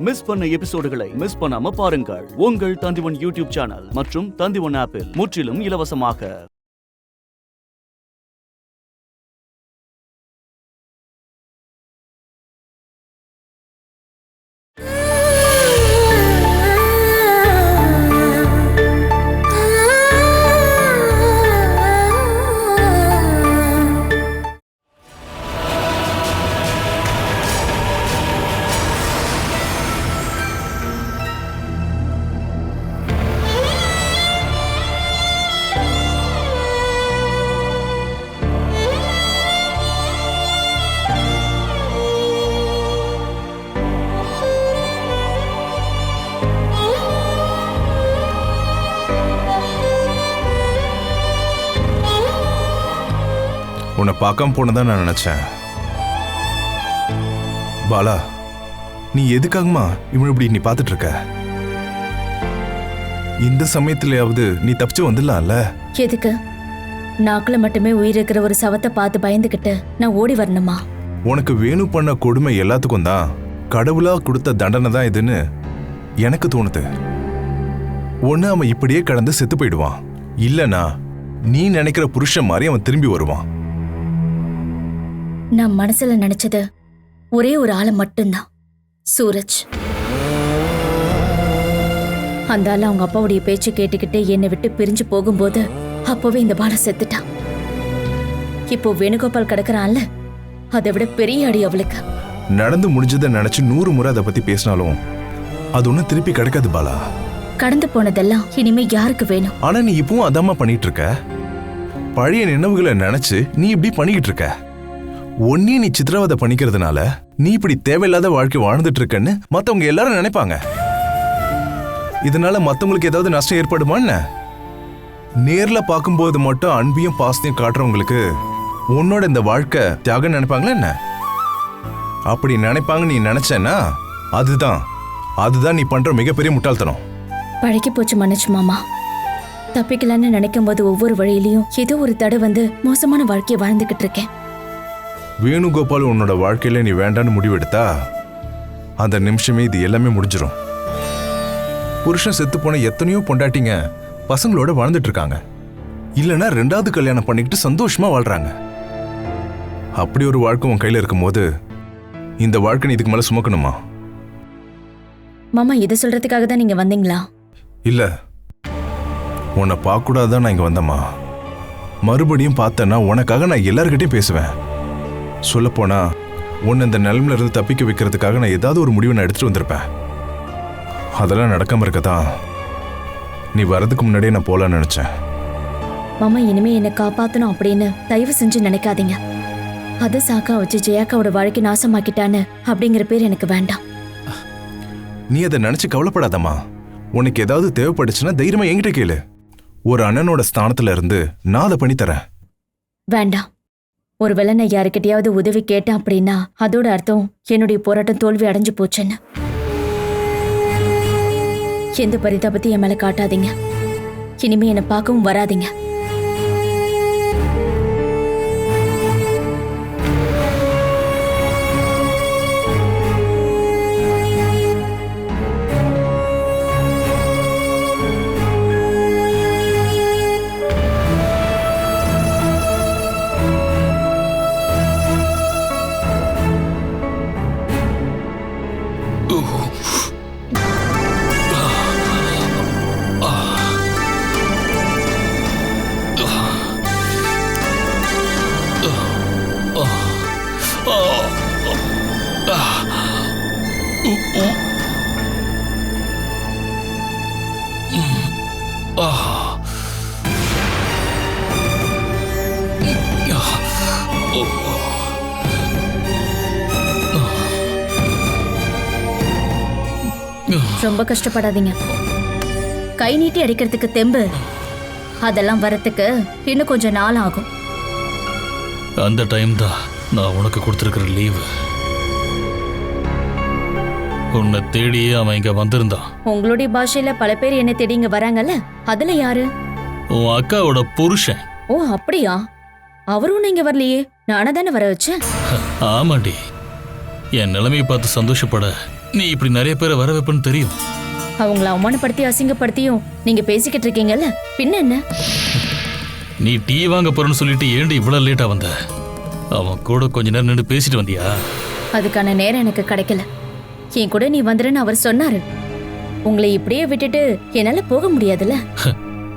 Miss பண்ண எபிசோடுகளை miss பண்ணாம பாருங்கள் உங்கள் தந்திவன் யூடியூப் சேனல் மற்றும் தந்திவன் ஆப்பில் முற்றிலும் இலவசமாக. உன்னை பார்க்காம போனதான் நான் நினைச்சேன். பாலா, நீ எதுக்காகமா இவன் இப்படி நீ பார்த்துட்டு இருக்க? இந்த சமயத்திலேயாவது நீ தப்பிச்சு வந்துடலாம்ல? எதுக்கு? நாக்குல மட்டுமே உயிர் இருக்கிற ஒரு சவத்தை பார்த்து பயந்துகிட்டு நான் ஓடி வரணுமா? உனக்கு வேணும் பண்ண கொடுமை எல்லாத்துக்கும் தான் கடவுளா கொடுத்த தண்டனை தான் இதுன்னு எனக்கு தோணுது. ஒன்னு அவன் இப்படியே கடந்து செத்து போயிடுவான், இல்லனா நீ நினைக்கிற புருஷன் மாதிரி அவன் திரும்பி வருவான். நான் மனசுல நினைச்சது ஒரே ஒரு ஆளை மட்டும்தான், சூரஜ். அந்த ஆள் அவங்க அப்பாவுடைய பேச்சு கேட்டுக்கிட்டு என்னை விட்டு பிரிஞ்சு போகும்போது அப்பவே இந்த பாலா செத்துட்டான். இப்போ வேணுகோபால் கிடக்குறான்ல, அதை விட பெரிய அடி அவளுக்கு. நடந்து முடிஞ்சதை நினைச்சு 100 முறை அதை பத்தி பேசினாலும் அது ஒன்னும் திருப்பி கிடைக்காது பாலா. கடந்து போனதெல்லாம் இனிமே யாருக்கு வேணும்? ஆனா நீ இப்பவும் அதாம்மா பண்ணிட்டு இருக்க. பழைய நினைவுகளை நினைச்சு நீ இப்படி பண்ணிக்கிட்டு இருக்க. ஒன்னே நீ சித்திரவதை பண்ணிக்கிறதுனால நீ இப்படி தேவையில்லாத வாழ்க்கை வாழ்ந்துட்டு இருக்கன்னு மத்தவங்க எல்லாரும் நினைப்பாங்க. இதனால மத்தவங்களுக்கு ஏதாவது நஷ்டம் ஏற்படுமா என்ன? நேர்ல பார்க்கும்போது மட்டும் அன்பையும் பாசத்தையும் காட்டுறவங்களுக்கு உன்னோட இந்த வாழ்க்கை தியாகம் நினைப்பாங்களா என்ன? அப்படி நினைப்பாங்க நீ நினைச்சேன்னா அதுதான் நீ பண்ற மிகப்பெரிய முட்டாள்தனம். பழகி போச்சு மனோஜ் மாமா. தப்பிக்கலான்னு நினைக்கும் போது ஒவ்வொரு வழியிலையும் ஏதோ ஒரு தடை வந்து மோசமான வாழ்க்கையை வாழ்ந்துகிட்டு இருக்கேன். வேணுகோபால் உன்னோட வாழ்க்கையில நீ வேண்டான்னு முடிவெடுத்தா அந்த நிமிஷமே இது எல்லாமே முடிஞ்சிடும். புருஷன் செத்து போன எத்தனையோ பொண்டாட்டிங்க பசங்களோட வாழ்ந்துட்டு இருக்காங்க, இல்லைன்னா 2வது கல்யாணம் பண்ணிக்கிட்டு சந்தோஷமா வாழ்றாங்க. அப்படி ஒரு வாழ்க்கை உன் கையில இருக்கும்போது இந்த வாழ்க்கை நீ இதுக்கு மேல சுமக்கணுமா? மாமா, இதை சொல்றதுக்காக தான் நீங்க வந்தீங்களா? இல்ல, உன்னை பார்க்க கூடாதான் நான் இங்க வந்தம்மா. மறுபடியும் பார்த்தேன்னா உனக்காக நான் எல்லார்கிட்டையும் பேசுவேன். சொல்லப்போனா உன்னை இந்த நிலைமையில இருந்து தப்பிக்க வைக்கிறதுக்காக நான் ஏதாவது ஒரு முடிவை நான் எடுத்துட்டு வந்திருப்பேன். அதெல்லாம் நடக்காம இருக்கதான் நீ வர்றதுக்கு முன்னாடியே நான் போலான்னு நினைச்சேன். மாமா, இனிமே என்னை காப்பாத்தணும் அப்படின்னு தயவு செஞ்சு நினைக்காதீங்க. அதை சாக்கா வச்சு ஜெயாக்காவோட வாழ்க்கை நாசமாக்கிட்டான்னு அப்படிங்கிற பேர் எனக்கு வேண்டாம். நீ அதை நினைச்சு கவலைப்படாதம்மா. உனக்கு ஏதாவது தேவைப்படுச்சுன்னா தைரியமா என்கிட்ட கேளு. ஒரு அண்ணனோட ஸ்தானத்துல இருந்து நான் அதை பண்ணி தரேன். வேண்டாம். ஒருவேளை நான் யாருக்கிட்டையாவது உதவி கேட்டேன் அப்படின்னா அதோட அர்த்தம் என்னுடைய போராட்டம் தோல்வி அடைஞ்சு போச்சுன்னு. எந்த பரிதாபத்தையும் என் மேல காட்டாதீங்க. இனிமே என்னை பார்க்கவும் வராதீங்க. ரொம்ப கஷ்டப்படாதீங்க. கை நீட்டி அடிக்கிறதுக்கு தெம்பு அதெல்லாம் வரத்துக்கு இன்னும் கொஞ்சம் நாள் ஆகும். அந்த டைம் தான் நான் உனக்கு கொடுத்துருக்கிற லீவு. உன்னை தேடியே அவன் இங்க வந்திருந்தான். உங்களுடைய பாஷையில பல பேர் என்ன தேடி இங்க வராங்கல்ல, அதுல யாரு? உன் அக்காவோட புருஷன். ஓ அப்படியா? அவரும் இங்க வரலையே, நானே தானே வர வச்சேன். ஆமாண்டி, என் நிலைமையை பார்த்து சந்தோஷப்பட நீ இப்படி நிறைய பேரை வர வைப்பேன்னு தெரியும். அவங்கள அவமானப்படுத்தி அசிங்கப்படுத்தியும் நீங்க பேசிக்கிட்டு இருக்கீங்கல்ல, பின்ன என்ன? நீ டீ வாங்க போறேன்னு சொல்லிட்டு ஏண்டி இவ்வளவு லேட்டா வந்த? அவன் கூட கொஞ்ச நேரம் நின்று பேசிட்டு வந்தியா? அதுக்கான நேரம் எனக்கு கிடைக்கல. என் கூட நீ வந்துருன்னு அவர் சொன்னாரு. உங்களை இப்படியே விட்டுட்டு என்னால போக முடியாதுல்ல.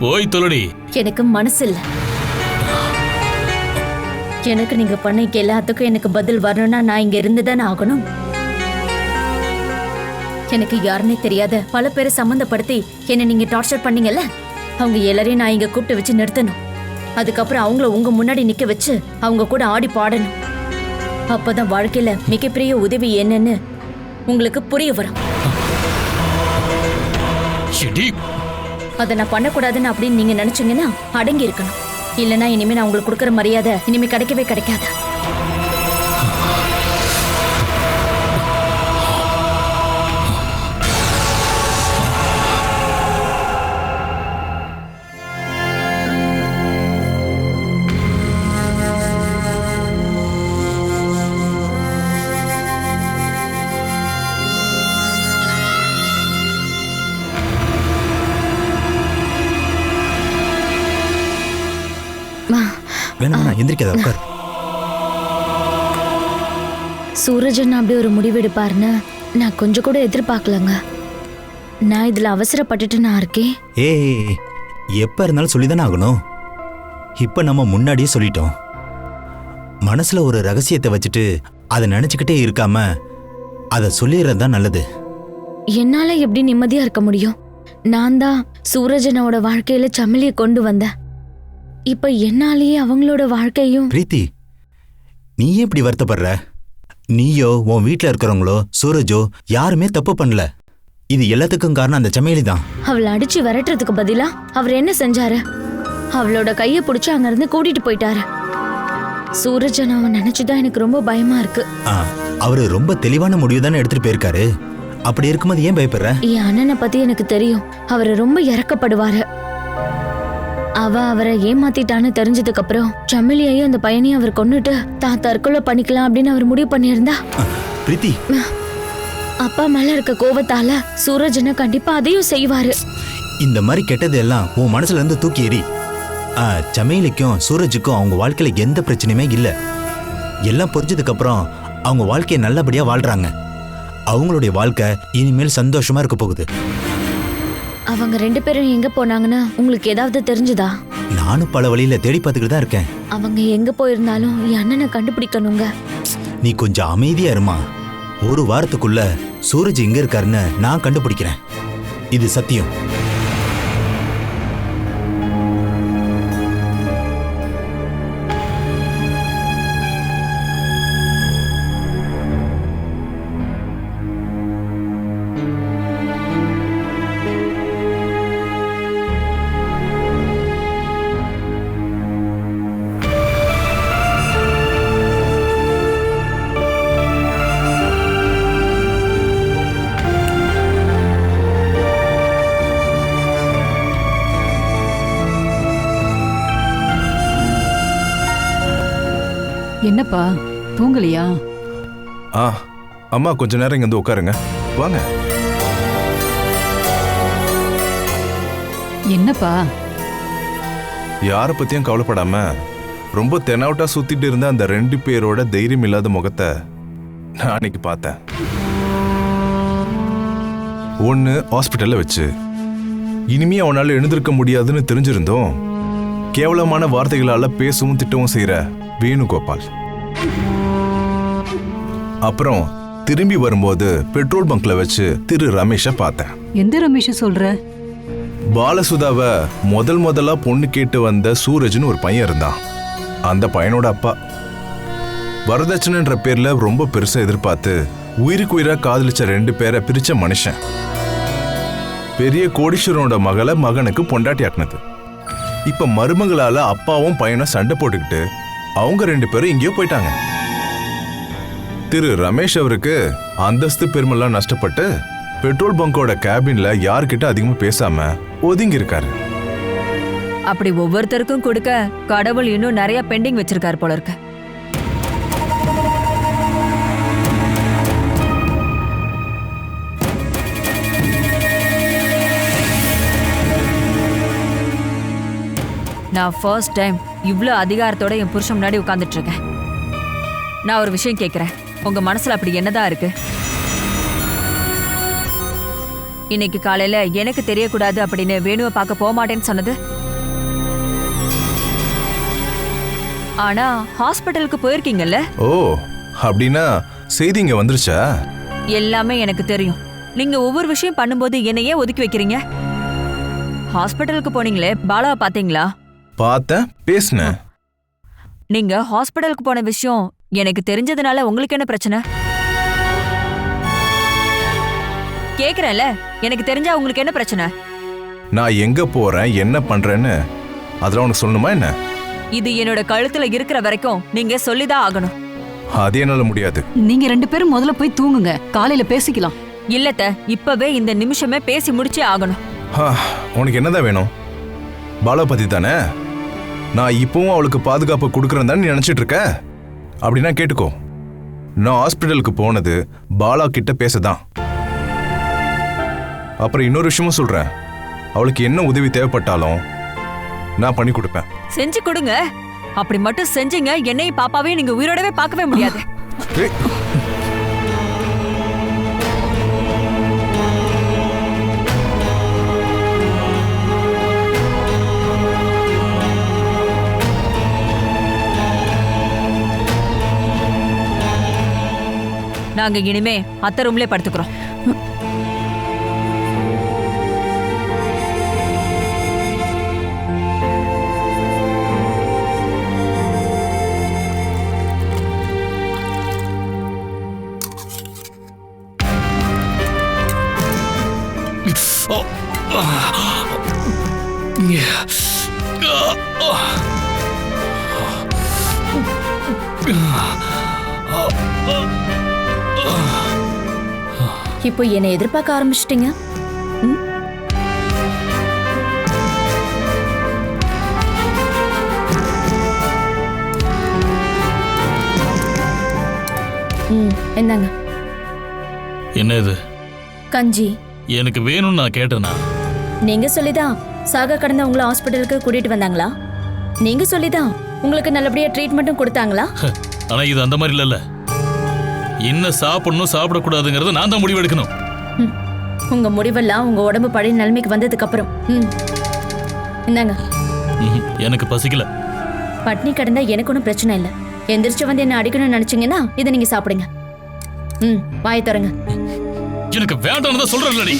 போய் தொலடி. எனக்கு மனசு இல்ல. எனக்கு நீங்க பண்ண எல்லாத்துக்கும் எனக்கு பதில் வரணும்னா நான் இங்க இருந்துதானே ஆகணும். எனக்கு யாருன்னே தெரியாத பல பேரை சம்மந்தப்படுத்தி என்ன நீங்க டார்ச்சர் பண்ணீங்கல்ல, அவங்க எல்லாரையும் நான் இங்க கூப்பிட்டு வச்சு நிறுத்தணும். அதுக்கப்புறம் அவங்கள உங்க முன்னாடி நிக்க வச்சு அவங்க கூட ஆடி பாடணும். அப்பதான் வாழ்க்கையில மிகப்பெரிய உதவி என்னன்னு உங்களுக்கு புரிய வரும். அதை நான் பண்ணக்கூடாதுன்னு அப்படின்னு நீங்க நினைச்சீங்கன்னா அடங்கி இருக்கணும். இல்லைன்னா இனிமே நான் உங்களுக்கு கொடுக்குற மரியாதை இனிமே கிடைக்கவே கிடைக்காது. வேணும்னா எந்திரிக்காத, உட்கார். சூரஜன் அப்படி ஒரு முடிவெடுப்பாருன்னு நான் கொஞ்சம் கூட எதிர்பார்க்கலங்க. நான் இதுல அவசரப்பட்டுட்டு நான் இருக்கேன். ஏய், எப்ப இருந்தாலும் சொல்லிதானே ஆகணும். இப்ப நம்ம முன்னாடியே சொல்லிட்டோம். மனசுல ஒரு ரகசியத்தை வச்சுட்டு அதை நினைச்சுக்கிட்டே இருக்காம அதை சொல்லிடுறது தான் நல்லது. என்னால எப்படி நிம்மதியா இருக்க முடியும்? நான் தான் சூரஜனோட வாழ்க்கையில சமிலியை கொண்டு வந்தேன். இப்ப என்னாலேயே அவங்களோட வாழ்க்கையும். பிரீத்தி, நீயே இப்படி வருத்தப்படுற? நீயோ உன் வீட்டுல இருக்கிறவங்களோ சூரஜோ யாருமே தப்பு பண்ணல. இது எல்லாத்துக்கும் காரணம் அந்த சமையலி தான். அவளை அடிச்சு விரட்டுறதுக்கு பதிலா அவர் என்ன செஞ்சாரு? அவளோட கைய பிடிச்சு அங்க இருந்து கூட்டிட்டு போயிட்டாரு. சூரஜன் அவன் நினைச்சுதான் எனக்கு ரொம்ப பயமா இருக்கு. அவரு ரொம்ப தெளிவான முடிவு தானே எடுத்துட்டு போயிருக்காரு. அப்படி இருக்கும்போது ஏன் பயப்படுற? என் அண்ணனை பத்தி எனக்கு தெரியும். அவரு ரொம்ப இறக்கப்படுவாரு. அவரை ஏமாத்திட்டான்னு தெரிஞ்சதுக்கு அப்புறம் சமிலியையும் அந்த பையனையும் அவர் கொன்னுட்டு தான் தற்கொலை பண்ணிக்கலாம் அப்படின்னு அவர் முடிவு பண்ணியிருந்தா. பிரீத்தி, அப்பா மேல இருக்க கோவத்தால சூரஜனை கண்டிப்பா அதையும் செய்வாரு. இந்த மாதிரி கெட்டது எல்லாம் உன் மனசுல இருந்து தூக்கி எறி. சமையலுக்கும் சூரஜுக்கும் அவங்க வாழ்க்கையில எந்த பிரச்சனையுமே இல்ல. எல்லாம் புரிஞ்சதுக்கு அப்புறம் அவங்க வாழ்க்கையை நல்லபடியா வாழ்றாங்க. அவங்களுடைய வாழ்க்கை இனிமேல் சந்தோஷமா இருக்க போகுது. அவங்க ரெண்டு பேரும் எங்க போனாங்கன்னு உங்களுக்கு ஏதாவது தெரிஞ்சுதா? நானும் பல வழியில தேடி பார்த்துக்கிட்டு தான் இருக்கேன். அவங்க எங்க போயிருந்தாலும் என் அண்ணனை கண்டுபிடிக்கணுங்க. நீ கொஞ்சம் அமைதியா இருமா. ஒரு வாரத்துக்குள்ள சூரஜ் எங்க இருக்காருன்னு நான் கண்டுபிடிக்கிறேன். இது சத்தியம். என்னப்பா, தூங்கலையா? அம்மா கொஞ்ச நேரம் இங்க வந்து உட்காருங்க. வாங்க. என்னப்பா? யார பத்தியும் கவலைப்படாம ரொம்ப தெனாவட்டா சுத்திட்டு இருந்த அந்த 2 பேரோட தைரியம் இல்லாத முகத்தை நான் அன்னைக்கு பார்த்தேன். ஒன்னு ஹாஸ்பிட்டல்ல வச்சு. இனிமே அவனால எழுந்திருக்க முடியாதுன்னு தெரிஞ்சிருந்தோம் கேவலமான வார்த்தைகளால பேசவும் திட்டவும் செய்யற வேணுகோபால். அப்புறம் திரும்பி வரும்போது பெட்ரோல் பங்க்ல வச்சு திரு ரமேஷ பார்த்தேன். எந்த ரமேஷ் சொல்ற? பாலசுதாவை முதலா பொண்ணு கேட்டு வந்த சூரஜ்னு ஒரு பையன் இருந்தான். அந்த பையனோட அப்பா வரதட்சணைன்ற பேர்ல ரொம்ப பெருசா எதிர்பார்த்து உயிருக்கு உயிரா காதலிச்ச 2 பேரை பிரிச்ச மனுஷன். பெரிய கோடீஸ்வரனோட மகளை மகனுக்கு பொண்டாட்டி ஆக்குனது. இப்ப மருமகளால அப்பாவும் பையனும் சண்டை போட்டுக்கிட்டு அவங்க 2 பேரும் எங்கேயோ போயிட்டாங்க. திரு ரமேஷ் அவருக்கு அந்தஸ்து பெருமெல்லாம் நஷ்டப்பட்டு பெட்ரோல் பங்கோட கேபின்ல யார்கிட்ட அதிகமா பேசாம ஒதுங்கி இருக்காரு. அப்படி ஒவ்வொருத்தருக்கும் கொடுக்க கடவுள் இன்னும் நிறைய பெண்டிங் வச்சிருக்காரு போல இருக்கு. நான் ஃபர்ஸ்ட் டைம் இவ்ளோ அதிகாரத்தோட என் புருஷன் முன்னாடி உட்கார்ந்துட்டு இருக்கேன். நான் ஒரு விஷயம் கேட்கிறேன், உங்க மனசுல அப்படி என்னதான் இருக்கு? இன்னைக்கு காலையில எனக்கு தெரியக்கூடாது அப்படின்னு வேணுவை பார்க்க போக மாட்டேன்னு சொன்னது, ஆனா ஹாஸ்பிட்டலுக்கு போயிருக்கீங்கல்ல? ஓ, அப்படின்னா செய்தி இங்க வந்துருச்சா? எல்லாமே எனக்கு தெரியும். நீங்க ஒவ்வொரு விஷயம் பண்ணும்போது என்னையே ஒதுக்கி வைக்கிறீங்க. ஹாஸ்பிட்டலுக்கு போனீங்களே, பாலாவை பாத்தீங்களா? பார்த்தேன், பேசினேன். நீங்க ஹாஸ்பிட்டலுக்கு போன விஷயம் எனக்கு தெரிஞ்சதுனால உங்களுக்கு என்ன பிரச்சனை? கேக்குறேன்ல, எனக்கு தெரிஞ்சா உங்களுக்கு என்ன பிரச்சனை? நான் எங்க போறேன், என்ன பண்றேன்னு அதெல்லாம் உனக்கு சொல்லணுமா என்ன? இது என்னோட கழுத்துல இருக்கிற வரைக்கும் நீங்க சொல்லிதான் ஆகணும். அது என்னால முடியாது. நீங்க 2 பேரும் முதல்ல போய் தூங்குங்க, காலையில பேசிக்கலாம். இல்லத்த, இப்பவே இந்த நிமிஷமே பேசி முடிச்சே ஆகணும். உனக்கு என்னதான் வேணும்? பாலா பத்தி தானே? நான் இப்பவும் அவளுக்கு பாதுகாப்பு கொடுக்கறேன் தானே நீ நினைச்சிட்டு இருக்க? அப்படின்னா கேட்டுக்கோ, நான் ஹாஸ்பிட்டலுக்கு போனது பாலா கிட்ட பேசதான். அப்புறம் இன்னொரு விஷயமும் சொல்றேன், அவளுக்கு என்ன உதவி தேவைப்பட்டாலும் நான் பண்ணி கொடுப்பேன். செஞ்சு கொடுங்க. அப்படி மட்டும் செஞ்சீங்க, என்னையும் பாப்பாவையும் நீங்க உயிரோடவே பார்க்கவே முடியாது. நாங்க இனிமே அத்தை ரூம்லயே படுத்துக்கிறோம். இப்போ என்னை எதிர்பார்க்க ஆரம்பிச்சிட்டீங்க. என்னங்க? என்ன இது? கஞ்சி. எனக்கு வேணும்னு நான் கேட்டேனா? நீங்க சொல்லிதான் சாக கடந்த உங்களை ஹாஸ்பிட்டலுக்கு கூட்டிட்டு வந்தாங்களா? நீங்க சொல்லிதான் உங்களுக்கு நல்லபடியா ட்ரீட்மெண்ட்டும் கொடுத்தாங்களா? ஆனா இது அந்த மாதிரி இல்லல்ல. என்ன சாப்பிடணும் சாப்பிடக்கூடாதுங்கிறத நான் தான் முடிவு எடுக்கணும். உங்க முடிவெல்லாம் உங்க உடம்பு பழைய நிலைமைக்கு வந்ததுக்கு அப்புறம். இந்தாங்க. எனக்கு பசிக்கல. பட்னி கிடந்தா எனக்கு ஒன்றும் பிரச்சனை இல்லை. எந்திரிச்சு வந்து என்ன அடிக்கணும்னு நினைச்சீங்கன்னா இதை நீங்க சாப்பிடுங்க. வாயை தரங்க. எனக்கு வேண்டாம் தான் சொல்றேன். நீ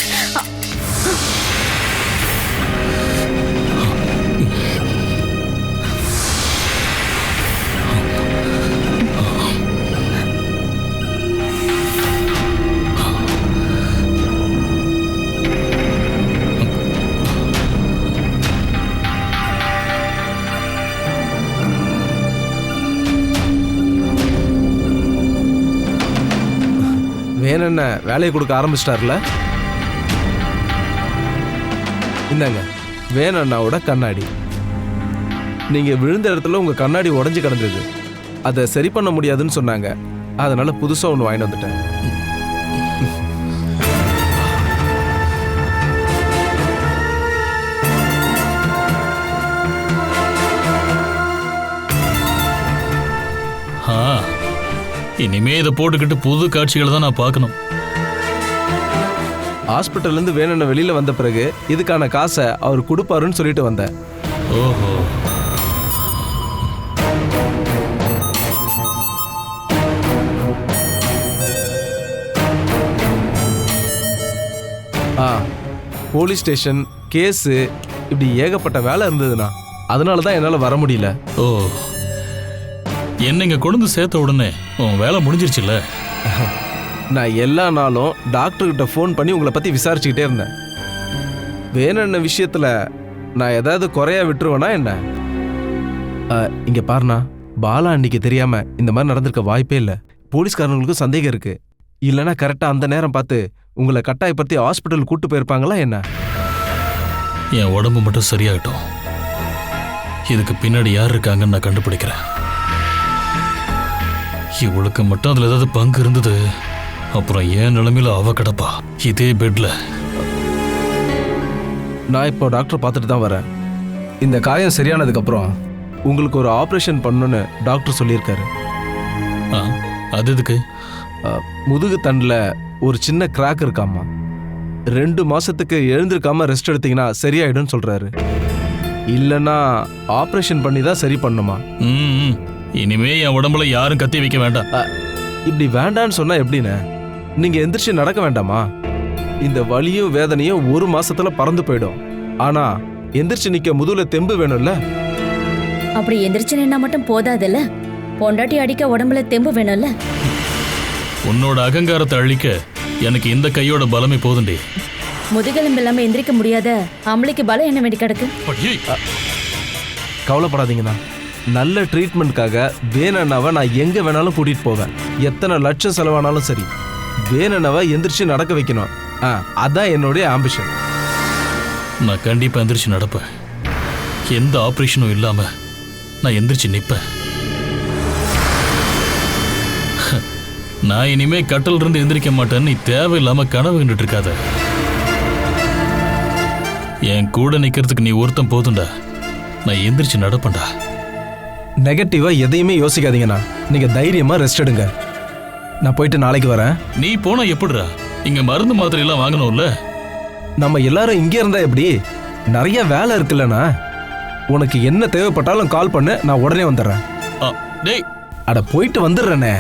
வேணும்ன வேலையை கொடுக்க ஆரம்பிச்சிட்டார்ல. இந்தாங்க வேணண்ணாவோட கண்ணாடி. நீங்க விழுந்த இடத்துல உங்க கண்ணாடி உடைஞ்சு கிடந்தது, அதை சரி பண்ண முடியாதுன்னு சொன்னாங்க. அதனால புதுசா ஒன்று வாங்கிட்டு வந்துட்டேன். இனிமே இதை போட்டுக்கிட்டு புது காட்சிகளை தான் நான் பார்க்கணும். ஹாஸ்பிட்டல்ல இருந்து வேணும்ன வெளியில வந்த பிறகு இதுக்கான காசை அவர் கொடுப்பாருன்னு சொல்லிட்டு வந்தேன். ஓஹோ. போலீஸ் ஸ்டேஷன் கேஸு இப்படி ஏகப்பட்ட வேலை இருந்ததுண்ணா. அதனால தான் என்னால் வர முடியல. ஓ, என்ன இங்க கொண்டு சேர்த்த உடனே உன் வேலை முடிஞ்சிருச்சுல்ல? நான் எல்லா நாளும் டாக்டர்கிட்ட ஃபோன் பண்ணி உங்களை பற்றி விசாரிச்சுக்கிட்டே இருந்தேன். வேணும்ன விஷயத்தில் நான் ஏதாவது குறையா விட்டுருவேனா என்ன? இங்கே பாருண்ணா, பாலா அன்னைக்கு தெரியாமல் இந்த மாதிரி நடந்திருக்க வாய்ப்பே இல்லை. போலீஸ்காரங்களுக்கும் சந்தேகம் இருக்கு. இல்லைன்னா கரெக்டாக அந்த நேரம் பார்த்து உங்களை கட்டாயப்படுத்தி ஹாஸ்பிட்டல் கூட்டு போயிருப்பாங்களா என்ன? என் உடம்பு மட்டும் சரியாகட்டும். இதுக்கு பின்னாடி யார் இருக்காங்கன்னு நான் கண்டுபிடிக்கிறேன். இவளுக்கு மட்டும் அதில் ஏதாவது பங்கு இருந்தது, அப்புறம் ஏன் நிலைமையில அவ கிடப்பா இதே பெட்ல. நான் இப்போ டாக்டர் பார்த்துட்டு தான் வரேன். இந்த காயம் சரியானதுக்கப்புறம் உங்களுக்கு ஒரு ஆப்ரேஷன் பண்ணணும்னு டாக்டர் சொல்லியிருக்காரு. ஆ, அது எதுக்கு? முதுகு தண்டில் ஒரு சின்ன கிராக் இருக்காமா. 2 மாசத்துக்கு எழுந்திருக்காம ரெஸ்ட் எடுத்தீங்கன்னா சரியாயிடும்னு சொல்றாரு. இல்லைன்னா ஆப்ரேஷன் பண்ணி தான் சரி பண்ணுமா. ம், இனிமே என் உடம்புல யாரும் கத்தி வைக்க வேண்டாம். இப்படி வேண்டான்னு சொன்னா எப்படின்னு? நீங்க எந்திரிச்சு நடக்க வேண்டாமா? இந்த வலியும் வேதனையும் 1 மாசத்துல பறந்து போயிடும். ஆனா எந்திரிச்சு நிக்க முதுகுல தெம்பு வேணும்ல. அப்படி எந்திரிச்சு நின்னா மட்டும் போதாதுல்ல, பொண்டாட்டி அடிக்க உடம்புல தெம்பு வேணும்ல. உன்னோட அகங்காரத்தை அழிக்க எனக்கு இந்த கையோட பலமே போதுண்டே. முதுகெலும்பு இல்லாம எந்திரிக்க முடியாத ஆம்பளைக்கு பலம் என்ன வேண்டி கிடக்கு? கவலைப்படாதீங்கண்ணா. நல்ல ட்ரீட்மெண்ட்காக வேணண்ணாவை நான் எங்க வேணாலும் கூட்டிட்டு போவேன். எத்தனை லட்சம் செலவானாலும் சரி, வேணண்ணாவை எந்திரிச்சு நடக்க வைக்கணும். அதான் என்னுடைய ஆம்பிஷன். நான் கண்டிப்பா எந்திரிச்சு நடப்பேன். எந்த ஆப்ரேஷனும் இல்லாம நான் எந்திரிச்சு நிப்பேன். நான் இனிமே கட்டில் இருந்து எந்திரிக்க மாட்டேன்னு நீ தேவையில்லாம கனவு கண்டுட்டு இருக்காத. என் கூட நிக்கிறதுக்கு நீ ஒருத்தன் போதும்டா. நான் எந்திரிச்சு நடப்பேன்டா. நெகட்டிவா எதையுமே யோசிக்காதீங்கண்ணா. நீங்க தைரியமா ரெஸ்ட் எடுங்க. நான் போயிட்டு நாளைக்கு வரேன். நீ போனா எப்படிடா? இங்க மருந்து மாத்திரை எல்லாம் வாங்கணும்ல. நம்ம எல்லாரும் இங்கே இருந்தா எப்படி? நிறைய வேலை இருக்குல்லண்ணா. உனக்கு என்ன தேவைப்பட்டாலும் கால் பண்ணு, நான் உடனே வந்துடுறேன். டேய், அட போயிட்டு வந்துடுறேனே.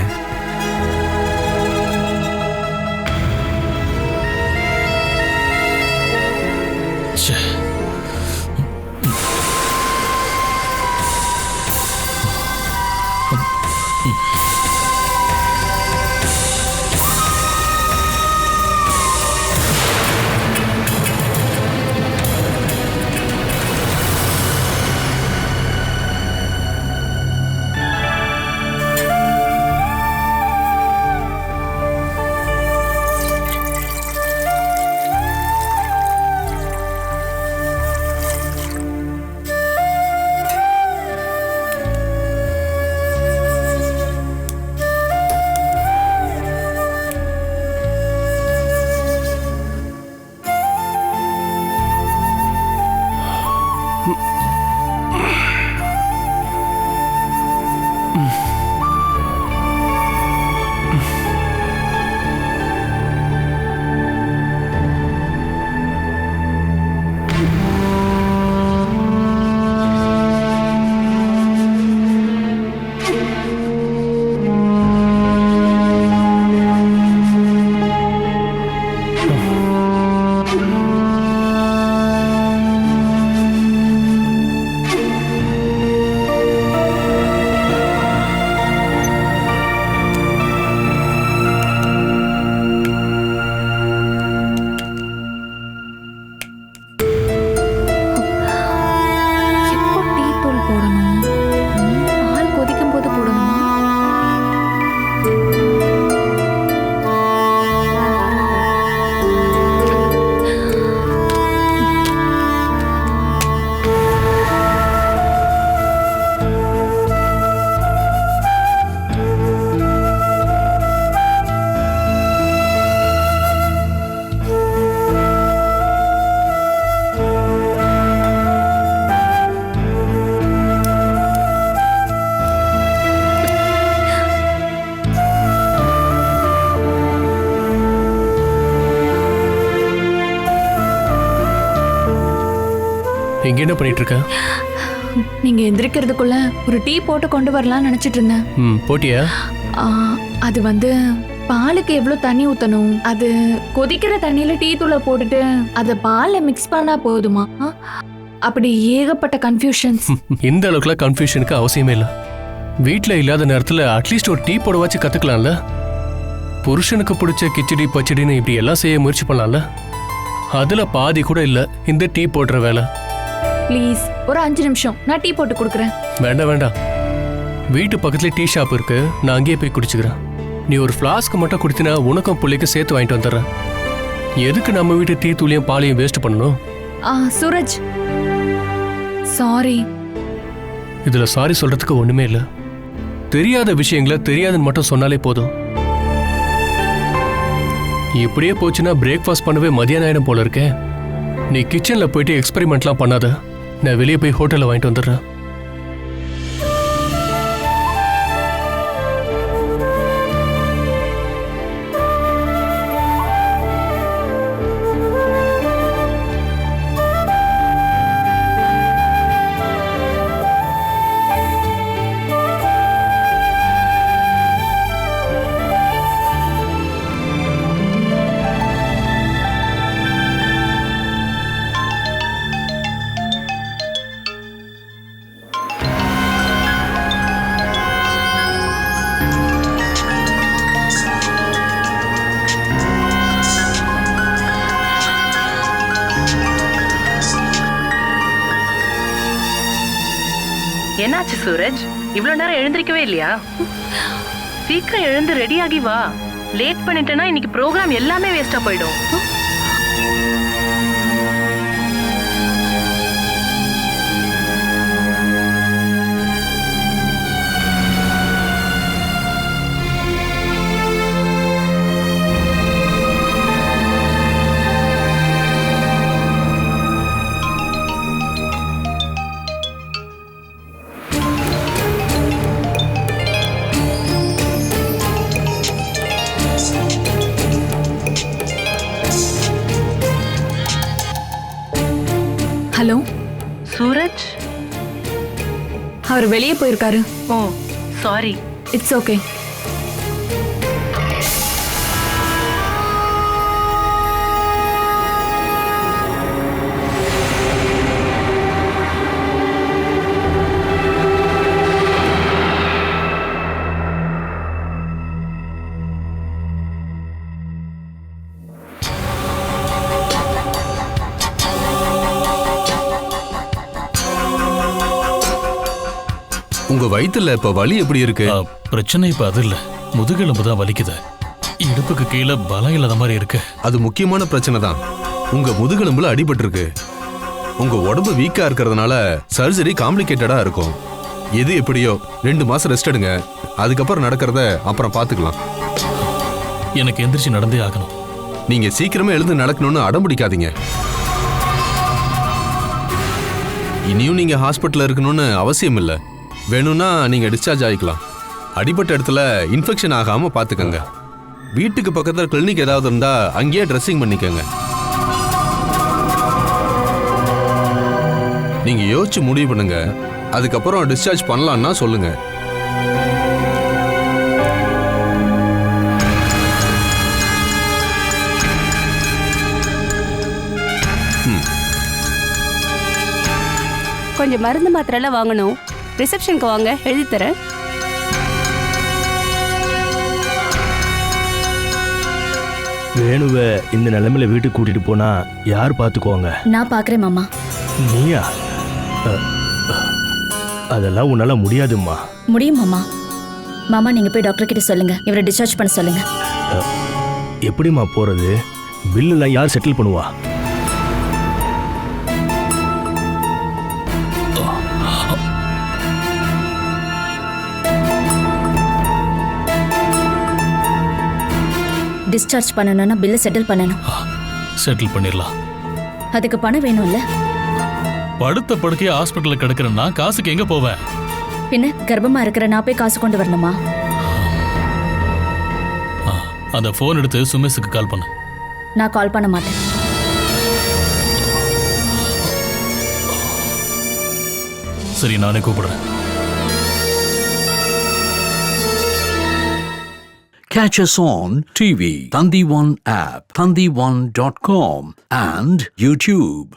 இங்க என்ன பண்ணிட்டு இருக்க? நீங்க எந்திரிக்கிறதுக்குள்ள ஒரு டீ போட்டு கொண்டு வரலாம்னு நினைச்சிட்டு இருந்தேன். போட்டியா? அது வந்து பாலுக்கு எவ்வளவு தண்ணி ஊத்தணும், அது கொதிக்கிற தண்ணியில டீ தூளை போட்டுட்டு அதை பால்ல மிக்ஸ் பண்ணா போதுமா? அப்படி ஏகப்பட்ட கன்ஃபியூஷன்ஸ். இந்த அளவுக்குலாம் கன்ஃபியூஷனுக்கு அவசியமே இல்லை. வீட்டில் இல்லாத நேரத்தில் அட்லீஸ்ட் ஒரு டீ போட வச்சு கற்றுக்கலாம்ல. புருஷனுக்கு பிடிச்ச கிச்சடி பச்சடின்னு இப்படி எல்லாம் செய்ய முயற்சி பண்ணலாம்ல. அதில் பாதி கூட இல்லை இந்த டீ போடுற வேலை. ப்ளீஸ் ஒரு 5 நிமிஷம், நான் டீ போட்டு கொடுக்குறேன். வேண்டாம் வேண்டாம், வீட்டு பக்கத்துல டீ ஷாப் இருக்கு, நான் அங்கேயே போய் குடிச்சுக்கிறேன். நீ ஒரு ஃப்ளாஸ்க் மட்டும் குடித்தினா உனக்கும் பிள்ளைக்கு சேர்த்து வாங்கிட்டு வந்துடுறேன். எதுக்கு நம்ம வீட்டு டீ தூளையும் பாலையும் வேஸ்ட் பண்ணணும்? சூரஜ் சாரி. இதுல சாரி சொல்றதுக்கு ஒண்ணுமே இல்லை. தெரியாத விஷயங்களை தெரியாதுன்னு மட்டும் சொன்னாலே போதும். இப்படியே போச்சுன்னா பிரேக்ஃபாஸ்ட் பண்ணவே மதியானம் ஆயிடும் போல இருக்கே. நீ கிச்சன்ல போயிட்டு எக்ஸ்பெரிமெண்ட்லாம் பண்ணாத. நான் வெளியே போய் ஹோட்டலில் வாங்கிட்டு வந்துடுறேன். என்னாச்சு சூரஜ்? இவ்வளவு நேரம் எழுந்திருக்கவே இல்லையா? சீக்கிரம் எழுந்து ரெடி ஆகி வா. லேட் பண்ணிட்டேன்னா இன்னைக்கு ப்ரோக்ராம் எல்லாமே வேஸ்டா போயிடும். ஹலோ சூரஜ், அவர் வெளியே போயிருக்காரு. ஓ சாரி. It's okay. உங்க வயித்துல இப்ப வலி எப்படி இருக்கு? பிரச்சனை இப்ப அது இல்ல, முதுகெலும்பு தான் வலிக்குது. இடுப்புக்கு கீழே பலம் இல்லாத மாதிரி இருக்கு. அது முக்கியமான பிரச்சனை தான். உங்க முதுகெலும்புல அடிபட்டு இருக்கு. உங்க உடம்பு வீக்கா இருக்கிறதுனால சர்ஜரி காம்ப்ளிகேட்டடா இருக்கும். எது எப்படியோ 2 மாசம் ரெஸ்ட் எடுங்க. அதுக்கப்புறம் நடக்கிறத அப்புறம் பாத்துக்கலாம். எனக்கு எந்திரிச்சு நடந்தே ஆகணும். நீங்க சீக்கிரமே எழுந்து நடக்கணும்னு அடம்பிடிக்காதீங்க. இனியும் நீங்க ஹாஸ்பிட்டல்ல இருக்கணும்னு அவசியம் இல்லை. வேணும்னா நீங்க டிஸ்சார்ஜ் ஆகிக்கலாம். அடிபட்ட இடத்துல இன்ஃபெக்ஷன் ஆகாம பாத்துக்கங்க. வீட்டுக்கு பக்கத்துல கிளினிக் ஏதாவது இருந்தா அங்கேயே ட்ரெஸ்ஸிங் பண்ணிக்கங்க. நீங்க யோசிச்சு முடிவு பண்ணுங்க. அதுக்கப்புறம் டிஸ்சார்ஜ் பண்ணலாம்னா சொல்லுங்க. கொஞ்சம் மருந்து மாத்திரைலாம் வாங்கணும். ரிசப்ஷனுக்கு வாங்க, எழுதி தரேன். வேணுவ இந்த நிலைமையில வீட்டுக்கு கூட்டிட்டு போனா யார் பாத்துக்குவாங்க? நான் பாக்குறேன் மாமா. நீயா? அதெல்லாம் உன்னால முடியாதும்மா. முடியும் மாமா. மாமா நீங்க போய் டாக்டர் கிட்ட சொல்லுங்க, இவரை டிஸ்சார்ஜ் பண்ண சொல்லுங்க. எப்படிமா போறது? பில்லுலாம் யார் செட்டில் பண்ணுவா? டிஸ்சார்ஜ் பண்ணணும்னா பில்லை செட்டில் பண்ணணும். செட்டில் பண்ணிடலாம். அதுக்கு பணம் வேணும்ல? படுத்த படுக்கைய ஹாஸ்பிட்டல்ல கிடக்குறேன்னா காசுக்கு எங்க போவேன்? பின்ன கர்ப்பமா இருக்கிற நான் போய் காசு கொண்டு வரணுமா? அந்த போன் எடுத்து சுமேஷுக்கு கால் பண்ணு. நான் கால் பண்ண மாட்டேன். சரி, நானே கூப்பிடுறேன். Catch us on TV, Thandivan app, thandivan.com and YouTube.